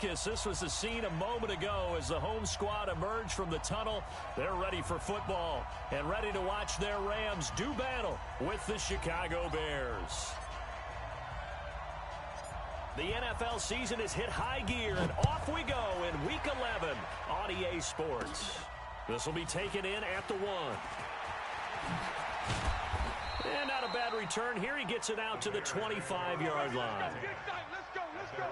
Marcus, this was the scene a moment ago as the home squad emerged from the tunnel. They're ready for football and ready to watch their Rams do battle with the Chicago Bears. The NFL season has hit high gear, and off we go in Week 11 on EA Sports. This will be taken in at the 1. And not a bad return here. He gets it out to the 25-yard line. Let's go, let's go.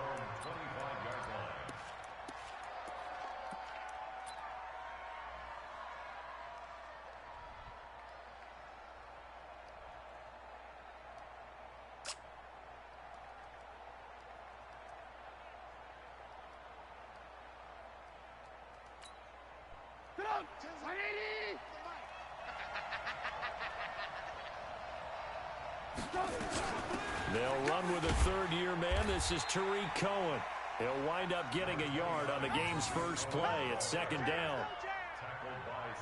They'll run with a third-year man. This is Tariq Cohen. He'll wind up getting a yard on the game's first play at 2nd down.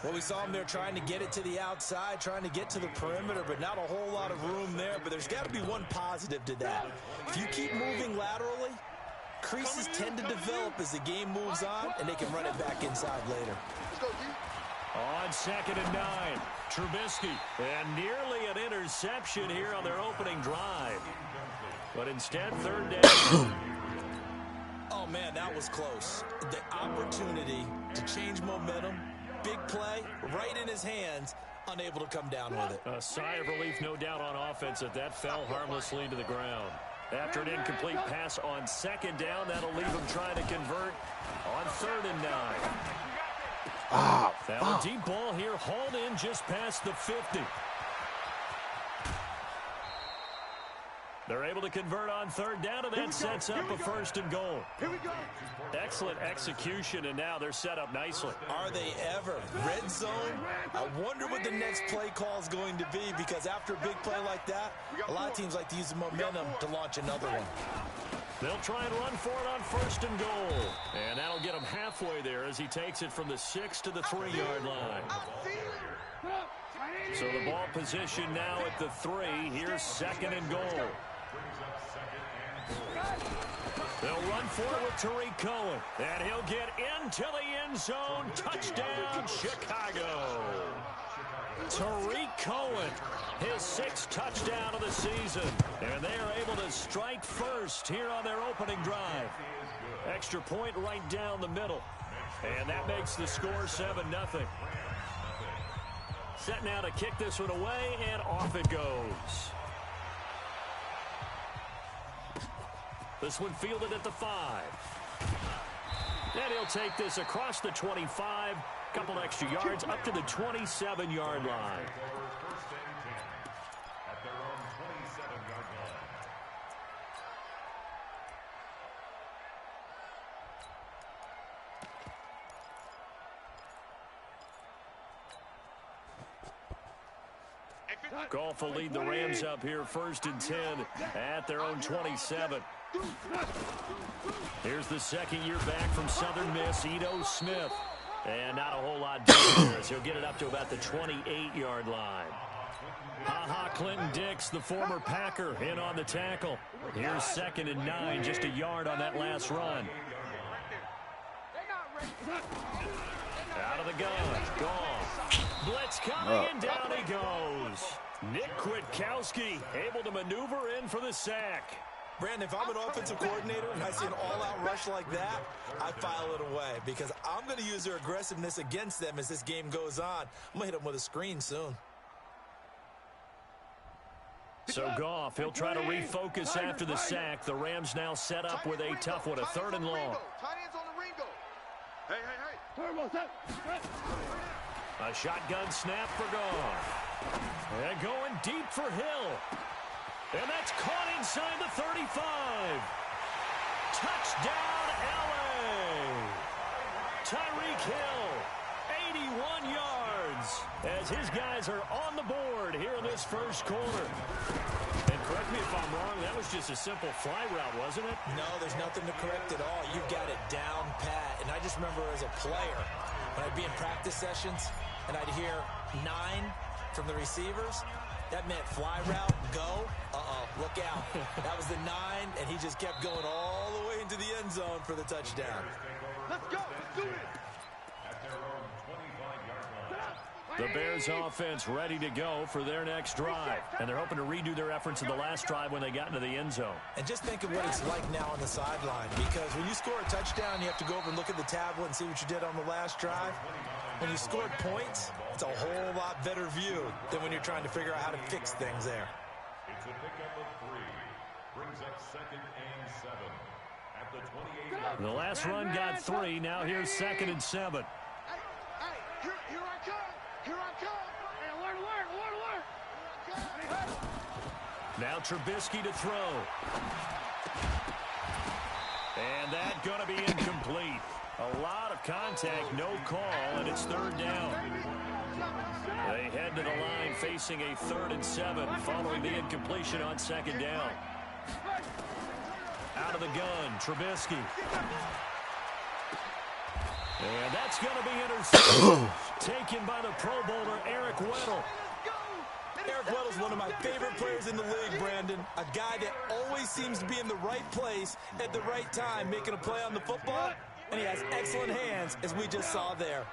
Well, we saw him there trying to get it to the outside, trying to get to the perimeter, but not a whole lot of room there. But there's got to be one positive to that. If you keep moving laterally, creases tend to develop as the game moves on, and they can run it back inside later. Let's go, D. On 2nd and 9, Trubisky, and nearly an interception here on their opening drive. But instead, 3rd down. Oh, man, that was close. The opportunity to change momentum, big play, right in his hands, unable to come down with it. A sigh of relief, no doubt, on offense that fell harmlessly to the ground. After an incomplete pass on 2nd down, that'll leave him trying to convert on 3rd and 9. Now a deep ball here, hauled in just past the 50. They're able to convert on 3rd down, and that sets up a 1st and goal. Here we go. Excellent execution, and now they're set up nicely. Are they ever? Red zone? I wonder what the next play call is going to be, because after a big play like that, a lot of teams like to use the momentum to launch another one. They'll try and run for it on 1st and goal. And that'll get him halfway there as he takes it from the 6 to the 3-yard line. So the ball position now at the 3. Here's 2nd and goal. They'll run for it with Tariq Cohen. And he'll get into the end zone. Touchdown, Chicago. Tariq Cohen, his 6th touchdown of the season. And they are able to strike first here on their opening drive. Extra point right down the middle. And that makes the score 7-0. Set now to kick this one away, and off it goes. This one fielded at the 5. And he'll take this across the 25. Couple extra yards up to the 27-yard line. Goff will lead the Rams up here 1st and 10 at their own 27. Here's the 2nd-year back from Southern Miss, Ito Smith. And not a whole lot down there as he'll get it up to about the 28-yard line. Clinton Dix, the former Packer, in on the tackle. Here's 2nd and 9, just a yard on that last run. Out of the gun, Goff. Blitz coming, and down he goes. Nick Kwiatkowski able to maneuver in for the sack. Brandon, if I'm an offensive coordinator and I see an all-out rush like that, I file it away because I'm going to use their aggressiveness against them as this game goes on. I'm going to hit them with a screen soon. So Goff, he'll try to refocus after the sack. The Rams now set up with a tough one, a 3rd and long. A shotgun snap for Goff. And going deep for Hill. And that's caught inside the 35. Touchdown, L.A. Tyreek Hill, 81 yards, as his guys are on the board here in this first quarter. And correct me if I'm wrong, that was just a simple fly route, wasn't it? No, there's nothing to correct at all. You've got it down pat. And I just remember as a player, when I'd be in practice sessions, and I'd hear 9 from the receivers, that meant fly route, go, look out. That was the 9, and he just kept going all the way into the end zone for the touchdown. Let's go. Let's do this. The Bears offense ready to go for their next drive. And they're hoping to redo their efforts in the last drive when they got into the end zone. And just think of what it's like now on the sideline, because when you score a touchdown, you have to go over and look at the tablet and see what you did on the last drive. When you scored points, it's a whole lot better view than when you're trying to figure out how to fix things there. It's a pickup of 3. Brings up 2nd and 7 at the 28. The last run got 3. Now here's 2nd and 7. Hey, here I come. Here I come. Hey, alert. Now Trubisky to throw. And that's going to be incomplete. A lot of contact, no call, and it's 3rd down. They head to the line facing a 3rd and 7 following the incompletion on 2nd down. Out of the gun, Trubisky. And that's going to be intercepted. Taken by the Pro Bowler, Eric Weddle. Eric Weddle's one of my favorite players in the league, Brandon. A guy that always seems to be in the right place at the right time, making a play on the football. And he has excellent hands, as we just saw there.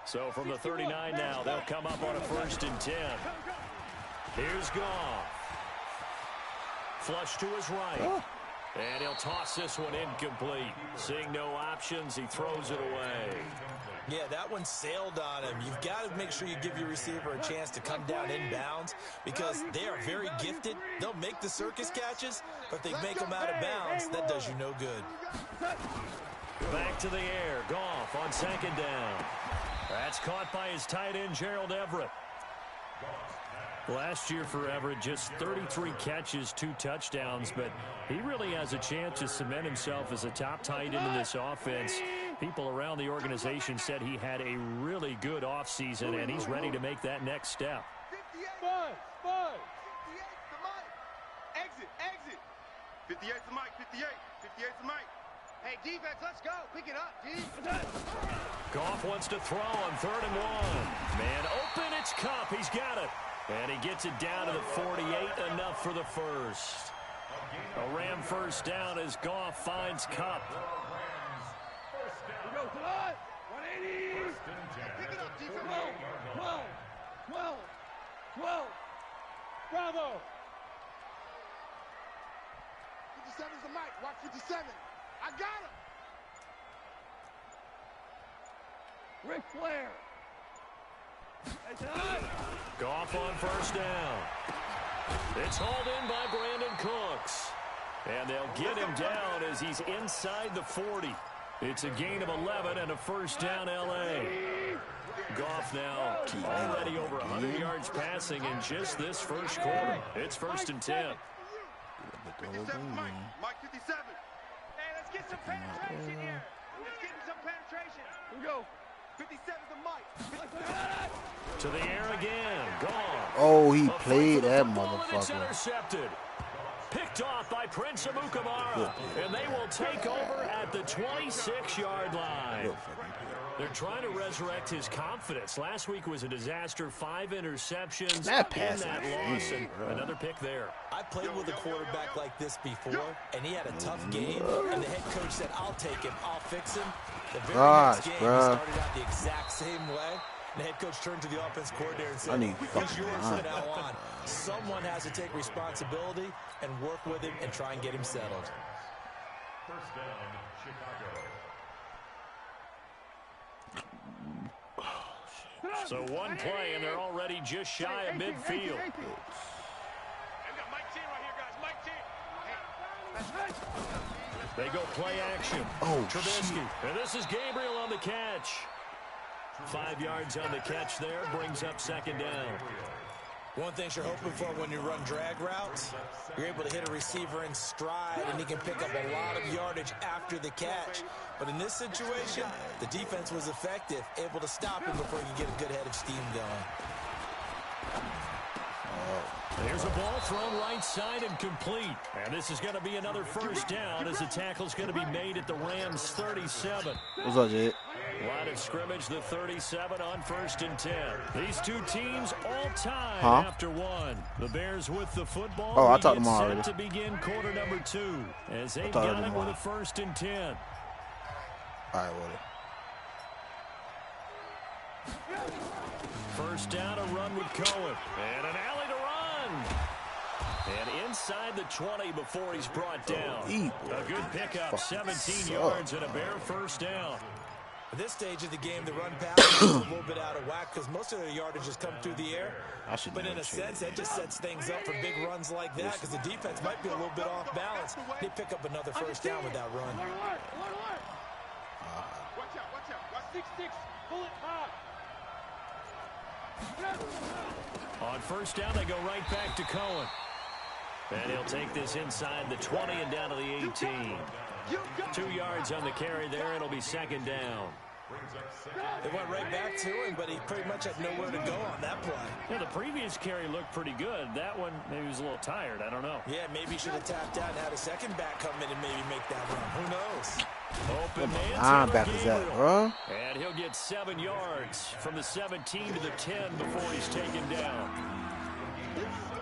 So from the 39 now, they'll come up on a 1st and 10. Here's Goff. Flush to his right. And he'll toss this one incomplete. Seeing no options, he throws it away. Yeah, that one sailed on him. You've got to make sure you give your receiver a chance to come down inbounds, because they are very gifted. They'll make the circus catches, but if they make them out of bounds, that does you no good. Back to the air. Goff on 2nd down. That's caught by his tight end, Gerald Everett. Last year for Everett, just 33 catches, 2 touchdowns, but he really has a chance to cement himself as a top tight end in this offense. People around the organization said he had a really good offseason, and he's ready to make that next step. 5. 58's the mic. Exit. 58's the mic. 58's the mic. Hey, defense, let's go. Pick it up, D. Goff wants to throw on 3rd and 1. Man open, it's Kupp. He's got it. And he gets it down to the 48, enough for the first. A Ram 1st down as Goff finds Kupp. We go to the 180. Pick it up, defense. 12. Bravo. 57's the mic. Watch 57. I got him. Ric Flair. Goff on 1st down. It's hauled in by Brandon Cooks. And they'll get him down as he's inside the 40. It's a gain of 11 and a 1st down L.A. Goff now already over 100 yards passing in just this first quarter. It's 1st and 10. 57's Mike. Mike 57. Hey, let's get some penetration here. Let's get some penetration. Here we go. 57's the mic. To the air again. Gone. Oh, he played that It's motherfucker. intercepted. Picked off by Prince Amukamara. And they will take over at the 26-yard line. They're trying to resurrect his confidence. Last week was a disaster. 5 interceptions That pass in that is loss, and another pick there. I played with a quarterback like this before, and he had a tough game, and the head coach said, I'll take him, I'll fix him. The very next game, he started out the exact same way. The head coach turned to the offense coordinator and said, he's yours from now on. Someone has to take responsibility and work with him and try and get him settled. 1st down, Chicago. So one play, and they're already just shy of midfield. I've got Mike 10 right here, guys. Mike 10. They go play action. Oh, Trubisky. And this is Gabriel on the catch. 5 yards on the catch there. Brings up 2nd down. One thing you're hoping for when you run drag routes, you're able to hit a receiver in stride, and he can pick up a lot of yardage after the catch. But in this situation, the defense was effective, able to stop him before you get a good head of steam going. Here's a ball thrown right side and complete. And this is going to be another 1st down as the tackle's going to be made at the Rams' 37. What's up, Jay? Line of scrimmage, the 37 on 1st and 10. These two teams all tied after one. The Bears with the football. Oh, I talked to get him set already. to begin quarter number 2 as they've got it with a 1st and 10. All right, Woody. First down, a run with Cohen. And an alley to run. And inside the 20 before he's brought down. A good pickup, 17 yards and a Bear first down. At this stage of the game, the run pass is a little bit out of whack because most of their yardage has come through the air. But in a sense, that just sets things up for big runs like that because the defense might be a little bit off balance. They pick up another first down with that run. Watch out, watch out. Watch 6-6. Pull it high. On first down, they go right back to Cohen. And he'll take this inside the 20 and down to the 18. 2 yards on the carry there. It'll be second down. They went right back to him, but he pretty much had nowhere to go on that play. Yeah, the previous carry looked pretty good. That one, maybe he was a little tired. I don't know. Yeah, maybe he should have tapped out and had a second back come in and maybe make that run. Who knows? Open man. Linebackers that, bro. And he'll get 7 yards from the 17 to the 10 before he's taken down.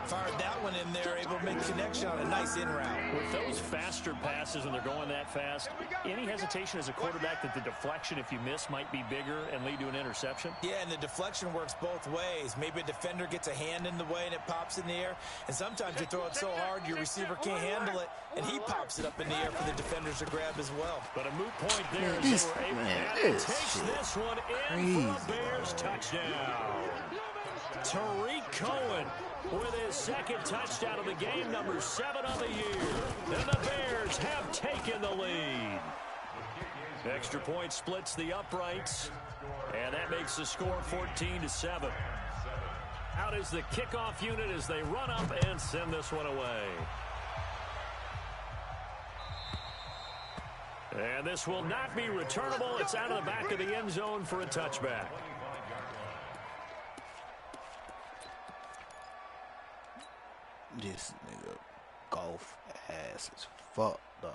Fired that one in there, able to make a connection on a nice in route. With those faster passes when they're going that fast, any hesitation as a quarterback that the deflection, if you miss, might be bigger and lead to an interception? Yeah, and the deflection works both ways. Maybe a defender gets a hand in the way and it pops in the air. And sometimes you throw it so hard your receiver can't handle it, and he pops it up in the air for the defenders to grab as well. But a moot point there as they were able to take this one in for a Bears touchdown. Tariq Cohen with his second touchdown of the game, number 7 on the year. And the Bears have taken the lead. Extra point splits the uprights, and that makes the score 14-7. Out is the kickoff unit as they run up and send this one away. And this will not be returnable. It's out of the back of the end zone for a touchback. This nigga golf ass as fuck, dog.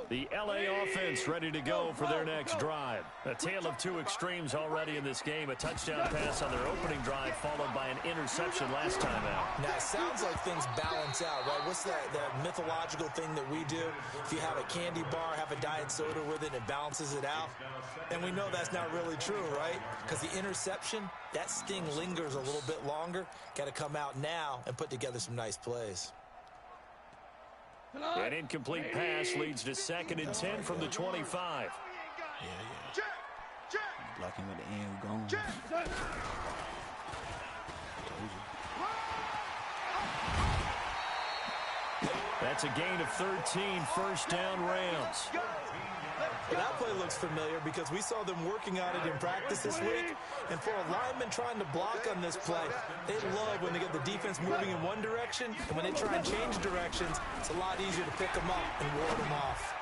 The LA offense ready to go for their next drive. A tale of two extremes already in this game. A touchdown pass on their opening drive followed by an interception last time out. Now, it sounds like things balance out, right? What's that mythological thing that we do? If you have a candy bar, have a diet soda with it, it balances it out. And we know that's not really true, right? Because the interception, that sting lingers a little bit longer. Got to come out now and put together some nice plays. An incomplete pass leads to 2nd and 10 from the 25. Yeah. Blocking with the end going. That's a gain of 13, first down Rams. Well, that play looks familiar because we saw them working on it in practice this week. And for a lineman trying to block on this play, they love when they get the defense moving in one direction. And when they try and change directions, it's a lot easier to pick them up and ward them off.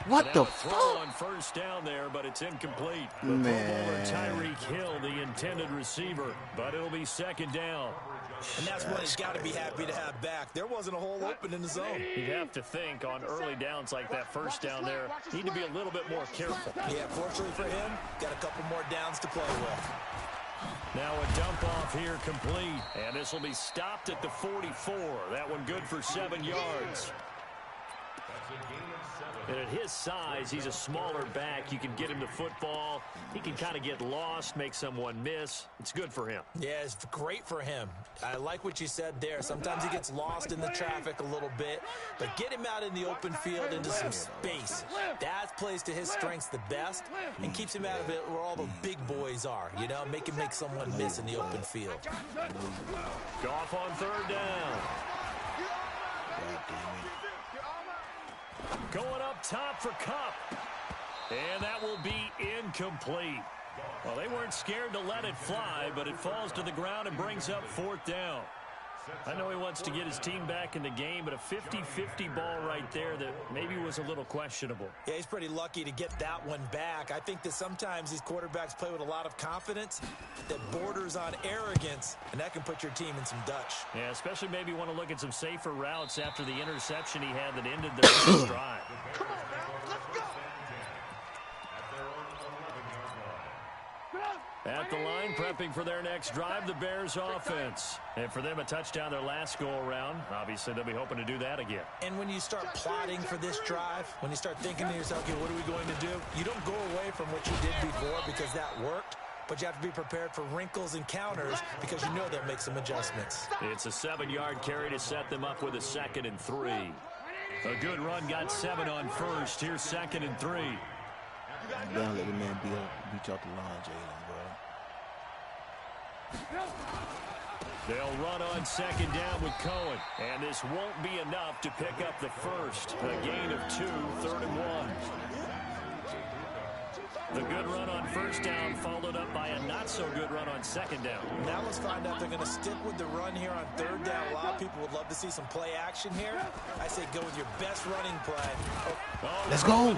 What the throw fuck? on first down there, but it's incomplete. The Man. Pro Bowler Tyreek Hill, the intended receiver, but it'll be 2nd down. And that's what he's got to be happy to have back. There wasn't a hole open in the zone. You'd have to think on early downs like that first down there, need to be a little bit more careful. Yeah, fortunately for him, got a couple more downs to play with. Now a dump off here complete, and this will be stopped at the 44. That one good for 7 yards. And at his size, he's a smaller back. You can get him to football. He can kind of get lost, make someone miss. It's good for him. Yeah, it's great for him. I like what you said there. Sometimes he gets lost in the traffic a little bit, but get him out in the open field into some space. That plays to his strengths the best and keeps him out of it where all the big boys are, you know, make him make someone miss in the open field. Goff on 3rd down. Going up top for Kupp. And that will be incomplete. Well, they weren't scared to let it fly, but it falls to the ground and brings up 4th down. I know he wants to get his team back in the game, but a 50-50 ball right there that maybe was a little questionable. Yeah, he's pretty lucky to get that one back. I think that sometimes these quarterbacks play with a lot of confidence that borders on arrogance, and that can put your team in some Dutch. Yeah, especially maybe want to look at some safer routes after the interception he had that ended their first drive. Come on, now. Let's go. At the line, prepping for their next drive, the Bears offense. And for them, a touchdown their last go-around. Obviously, they'll be hoping to do that again. And when you start plotting for this drive, when you start thinking to yourself, okay, what are we going to do? You don't go away from what you did before because that worked, but you have to be prepared for wrinkles and counters because you know they'll make some adjustments. It's a 7-yard carry to set them up with a 2nd and 3. A good run got 7 on first. Here's 2nd and 3. You gotta let the man beat you off the line, Jalen, bro. They'll run on 2nd down with Cohen. And this won't be enough to pick up the first. A gain of 2, 3rd and 1. The good run on 1st down followed up by a not-so-good run on 2nd down. Now let's find out they're going to stick with the run here on 3rd down. A lot of people would love to see some play action here. I say go with your best running play. Oh, Let's go.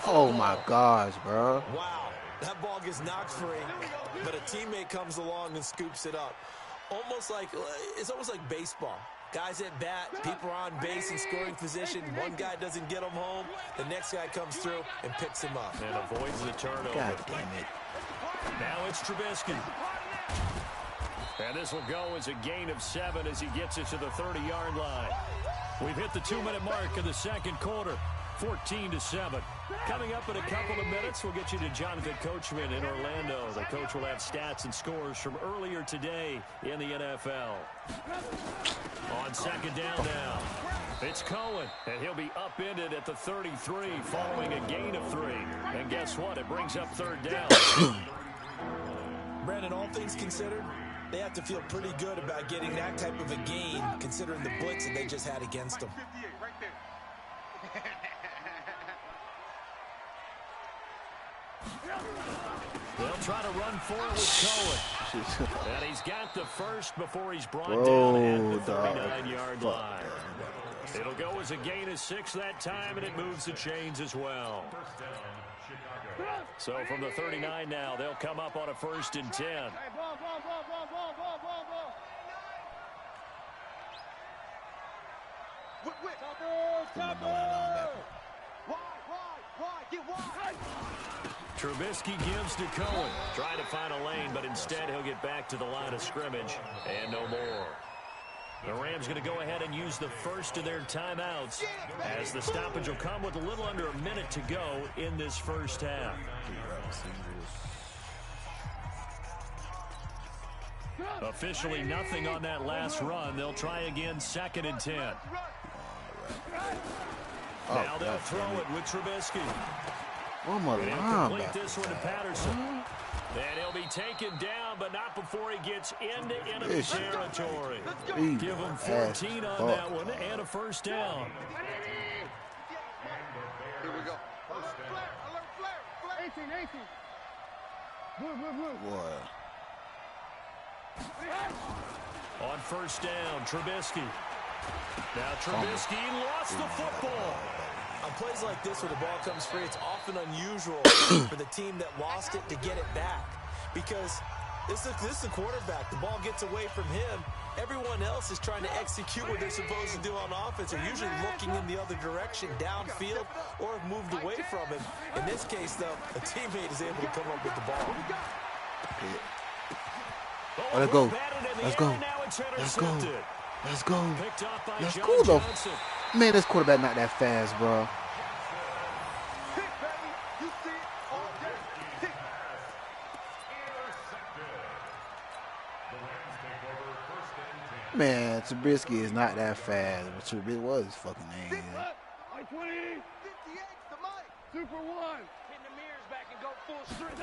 Oh, my gosh, bro. Wow. That ball gets knocked free, but a teammate comes along and scoops it up. It's almost like baseball. Guys at bat, people are on base in scoring position. One guy doesn't get him home. The next guy comes through and picks him up. And avoids the turnover. God damn it. Now it's Trubisky. And this will go as a gain of 7 as he gets it to the 30-yard line. We've hit the 2-minute mark of the 2nd quarter. 14-7. Coming up in a couple of minutes, we'll get you to Jonathan Coachman in Orlando. The coach will have stats and scores from earlier today in the NFL. On 2nd down now, it's Cohen, and he'll be upended at the 33 following a gain of 3. And guess what? It brings up 3rd down. Brandon, all things considered, they have to feel pretty good about getting that type of a gain considering the blitz that they just had against them. 58 right there. They'll try to run forward with Cohen. And he's got the first before he's brought down at the 39-yard line. It'll go as a gain of 6 that time, and it moves the chains as well. So from the 39 now, they'll come up on a 1st and 10. Trubisky gives to Cohen. Trying to find a lane, but instead he'll get back to the line of scrimmage and no more. The Rams going to go ahead and use the first of their timeouts as the stoppage will come with a little under a minute to go in this first half. Officially nothing on that last run. They'll try again 2nd and 10. Now they'll throw it with Trubisky. Oh, my God. Complete this one to Patterson. And he'll be taken down, but not before he gets into enemy territory. Give him 14 on that one and a 1st down. Here we go. Alert flare. 18. Boy. On 1st down, Trubisky. Now Trubisky lost the football. On plays like this where the ball comes free, it's often unusual for the team that lost it to get it back. Because this is the quarterback. The ball gets away from him. Everyone else is trying to execute what they're supposed to do on offense. They're usually looking in the other direction, downfield, or have moved away from him. In this case, though, a teammate is able to come up with the ball. Oh, let's go. Let's go. Let's go. Let's go. Let's go, though. Man, this quarterback not that fast, bro. Man, Trubisky is not that fast. But Trubisky was his fucking name. 20. 58 the mic. Super 1. Pin the mirrors back and go full strength.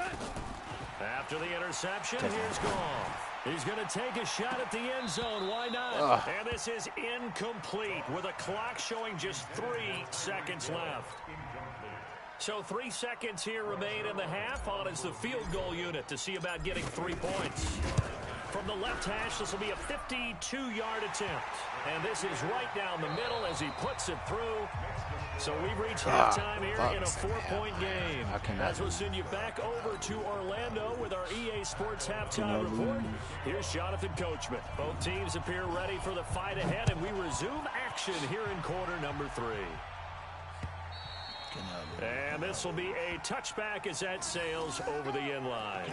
After the interception, here's Goff. He's going to take a shot at the end zone. Why not? And this is incomplete with a clock showing just 3 seconds left. So 3 seconds here remain in the half. On is the field goal unit to see about getting 3 points. From From the left hash, this will be a 52-yard attempt. And this is right down the middle as he puts it through. So we've reached halftime here in a 4-point game. As we'll send you back over to Orlando with our EA Sports halftime report. Here's Jonathan Coachman. Both teams appear ready for the fight ahead, and we resume action here in quarter number 3. And this will be a touchback as that sails over the end line.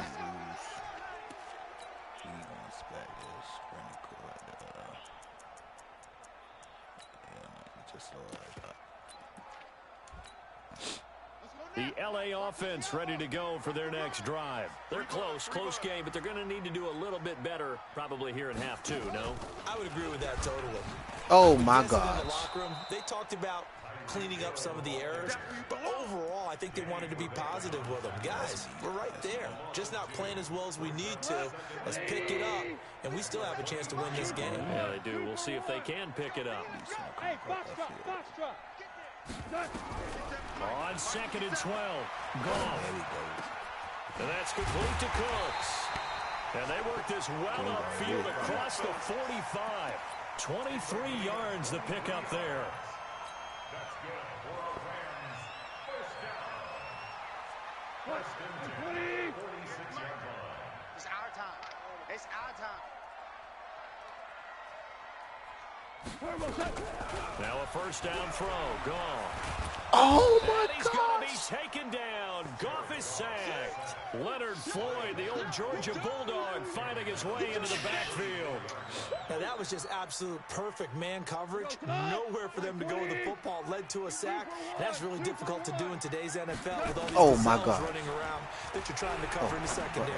The LA offense ready to go for their next drive. They're close game, but they're going to need to do a little bit better probably here in half 2, no? I would agree with that totally. Oh, my God. In the locker room, they talked about cleaning up some of the errors, but overall, I think they wanted to be positive with them. Guys, we're right there. Just not playing as well as we need to. Let's pick it up, and we still have a chance to win this game. Yeah, they do. We'll see if they can pick it up. Hey, box drop. On 2nd and 12. Gone. And that's complete to Cooks. And they work this well upfield across the 45. 23 yards the pickup there. It's our time. It's our time. Now a first down throw. Gone. Oh, my and he's going to be gosh. taken down. Goff is sacked. Leonard Floyd, the old Georgia Bulldog, finding his way into the backfield. Now, that was just absolute perfect man coverage. Nowhere for them to go with the football. Led to a sack. That's really difficult to do in today's NFL with all these gazelles running around that you're trying to cover in the secondary.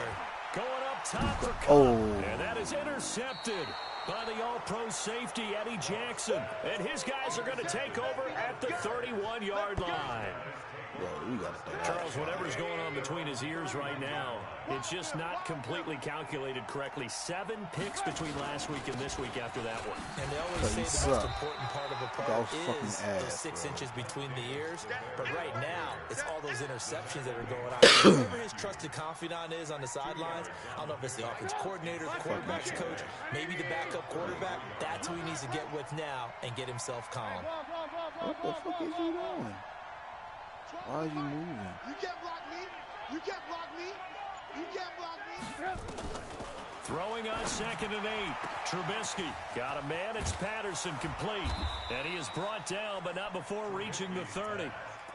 Going up top for Cook. And that is intercepted by the all-pro safety, Eddie Jackson. And his guys are going to take over at the 31-yard line. Charles, whatever's going on between his ears right now, it's just not completely calculated correctly. 7 picks between last week and this week after that one. And they always say the most important part of a part is those 6 inches between the ears. But right now, it's all those interceptions that are going on. Whoever his trusted confidant is on the sidelines, I don't know if it's the offense coordinator, the quarterback's coach, maybe the backup quarterback. That's who he needs to get with now and get himself calm. What the fuck is he doing? Why are you moving? You can't block me. You can't block me. You can't block me. Throwing on 2nd and 8. Trubisky got a man. It's Patterson complete. And he is brought down, but not before reaching the 30.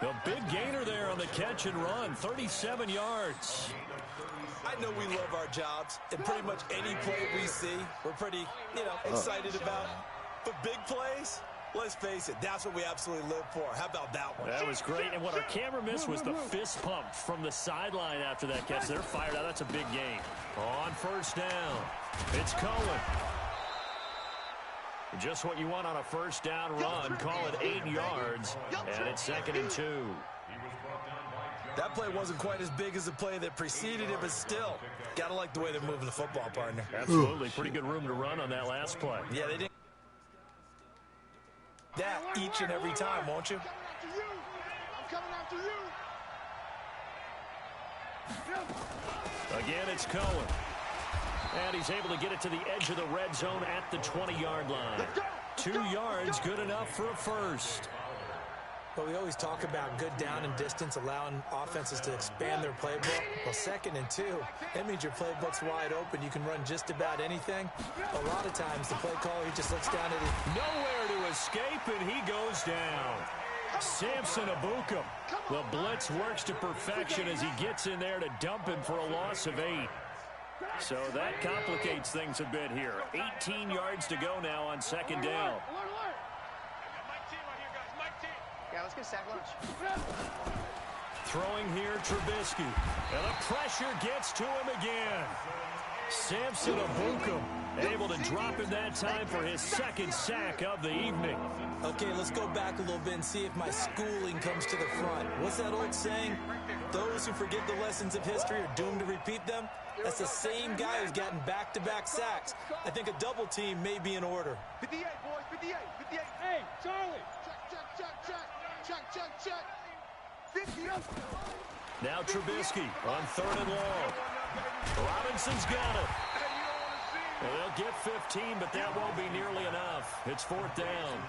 A big gainer there on the catch and run. 37 yards. I know we love our jobs, and pretty much any play we see, we're pretty, excited about. But big plays, let's face it, that's what we absolutely live for. How about that one? That was great. And what our camera missed was the fist pump from the sideline after that catch. They're fired out. That's a big gain. On first down, it's Cohen. Just what you want on a first down run. Call it 8 yards, and it's 2nd and 2. That play wasn't quite as big as the play that preceded it, but still, gotta like the way they're moving the football, partner. Absolutely. Pretty good room to run on that last play. Yeah, they didn't. That each and every time, won't you? I'm coming after you. Again, it's Cohen. And he's able to get it to the edge of the red zone at the 20-yard line. 2 yards, good enough for a first. But we always talk about good down and distance, allowing offenses to expand their playbook. Well, 2nd and 2, that means your playbook's wide open. You can run just about anything. A lot of times, the play caller, he just looks down at it. Nowhere to escape, and he goes down. Samson Abukum. The blitz works to perfection as he gets in there to dump him for a loss of 8. So that complicates things a bit here. 18 yards to go now on 2nd down. Yeah, let's get a sack lunch. Throwing here, Trubisky. And the pressure gets to him again. Samson Abukum able to drop in that time for his 2nd sack of the evening. Okay, let's go back a little bit and see if my schooling comes to the front. What's that old saying? Those who forget the lessons of history are doomed to repeat them. That's the same guy who's gotten back-to-back sacks. I think a double team may be in order. 58, boys, 58, 58. Hey, Charlie. Check. 50 up. Now Trubisky on 3rd and long. Robinson's got it. Well, they'll get 15, but that won't be nearly enough. It's 4th down.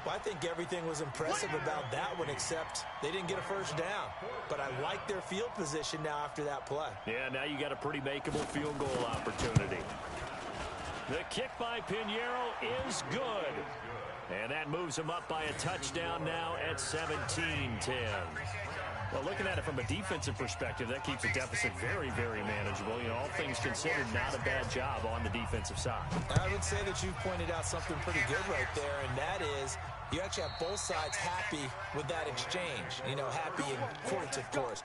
Well, I think everything was impressive about that one, except they didn't get a first down. But I like their field position now after that play. Yeah, now you got a pretty makeable field goal opportunity. The kick by Pinheiro is good. And that moves them up by a touchdown now at 17-10. Well, looking at it from a defensive perspective, that keeps the deficit very, very manageable. You know, all things considered, not a bad job on the defensive side. I would say that you've pointed out something pretty good right there, and that is you actually have both sides happy with that exchange. You know, happy in quotes, of course.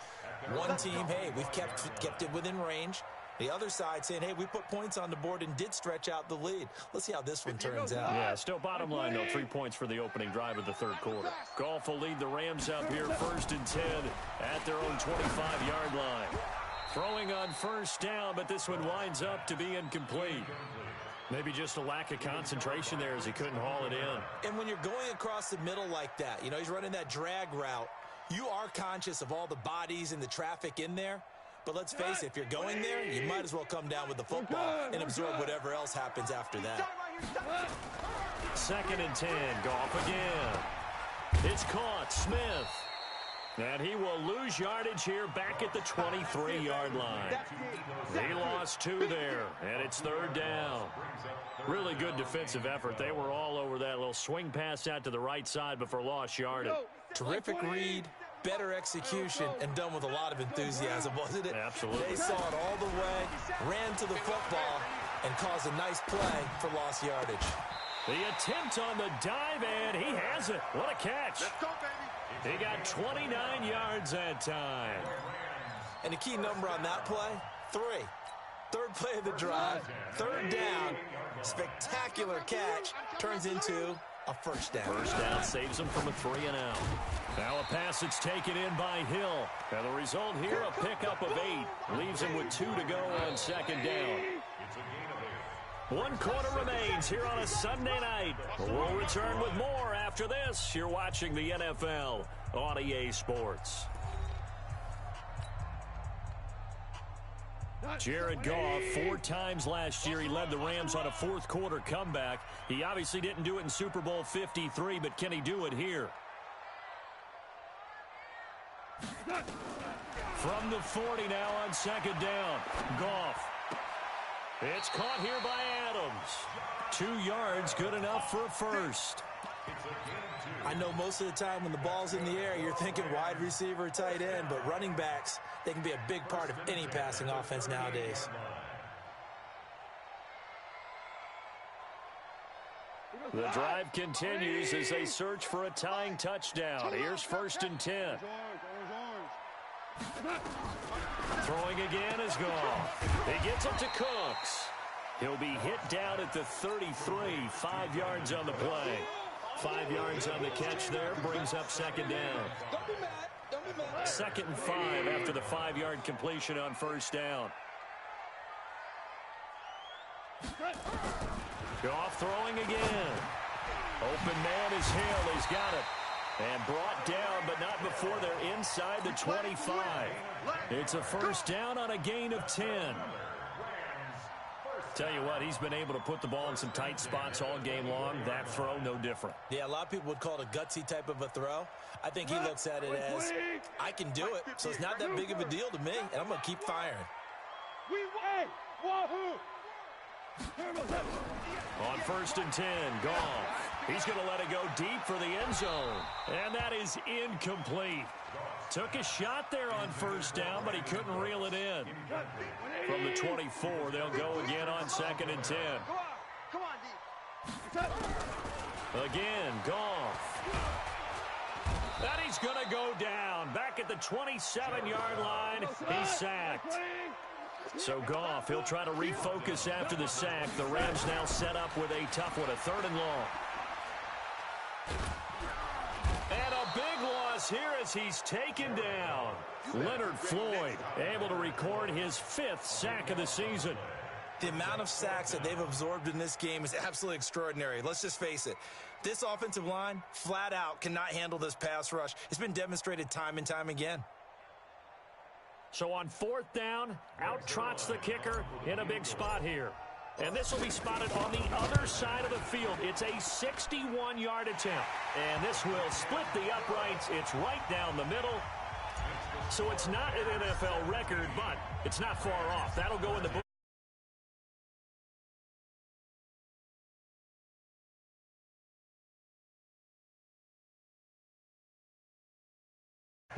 One team, hey, we've kept it within range. The other side saying, hey, we put points on the board and did stretch out the lead. Let's see how this one turns out. Yeah, still bottom line, though, 3 points for the opening drive of the third quarter. Goff will lead the Rams up here 1st and 10 at their own 25-yard line. Throwing on first down, but this one winds up to be incomplete. Maybe just a lack of concentration there as he couldn't haul it in. And when you're going across the middle like that, you know, he's running that drag route, you are conscious of all the bodies and the traffic in there. But let's face it, if you're going there, you might as well come down with the football and absorb whatever else happens after that. 2nd and 10, Goff again. It's caught, Smith. And he will lose yardage here back at the 23-yard line. He lost 2 there, and it's 3rd down. Really good defensive effort. They were all over that little swing pass out to the right side before lost yardage. Terrific read. Better execution, and done with a lot of enthusiasm, wasn't it? Absolutely. They saw it all the way, ran to the football, and caused a nice play for lost yardage. The attempt on the dive, and he has it. What a catch. Let's go, baby. He got 29 yards that time. And the key number on that play, 3. 3rd play of the drive, 3rd down, spectacular catch, turns into a first down. First down saves him from a 3-and-out. Now a pass that's taken in by Hill. And the result here, a pickup of 8. Leaves him with 2 to go on 2nd down. 1 quarter remains here on a Sunday night. We'll return with more after this. You're watching the NFL on EA Sports. Jared Goff, 4 times last year, he led the Rams on a 4th quarter comeback. He obviously didn't do it in Super Bowl 53, but can he do it here? From the 40 now on 2nd down. Goff. It's caught here by Adams. 2 yards, good enough for a first. I know most of the time when the ball's in the air, you're thinking wide receiver, tight end, but running backs, they can be a big part of any passing offense nowadays. The drive continues as they search for a tying touchdown. Here's 1st and 10. Throwing again is Goff. He gets it to Cooks. He'll be hit down at the 33, 5 yards on the play. 5 yards on the catch there, brings up 2nd down. 2nd and 5 after the 5-yard completion on first down. Goff throwing again. Open man is Hill. He's got it. And brought down, but not before they're inside the 25. It's a first down on a gain of 10. Tell you what, he's been able to put the ball in some tight spots all game long. That throw, no different. Yeah, a lot of people would call it a gutsy type of a throw. I think he looks at it as, I can do it, so it's not that big of a deal to me, and I'm going to keep firing. On 1st and 10, Goff. He's going to let it go deep for the end zone. And that is incomplete. Took a shot there on first down, but he couldn't reel it in. From the 24, they'll go again on 2nd and 10. Come on, D. Again, Goff. And he's going to go down. Back at the 27-yard line, he's sacked. So Goff, he'll try to refocus after the sack. The Rams now set up with a tough one, a 3rd and long. And a big loss here as he's taken down. Leonard Floyd able to record his 5th sack of the season. The amount of sacks that they've absorbed in this game is absolutely extraordinary. Let's just face it. This offensive line, flat out, cannot handle this pass rush. It's been demonstrated time and time again. So on 4th down, out trots the kicker in a big spot here. And this will be spotted on the other side of the field. It's a 61-yard attempt. And this will split the uprights. It's right down the middle. So it's not an NFL record, but it's not far off. That'll go in the book.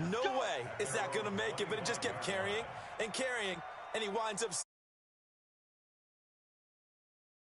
No way is that going to make it, but it just kept carrying and carrying, and he winds up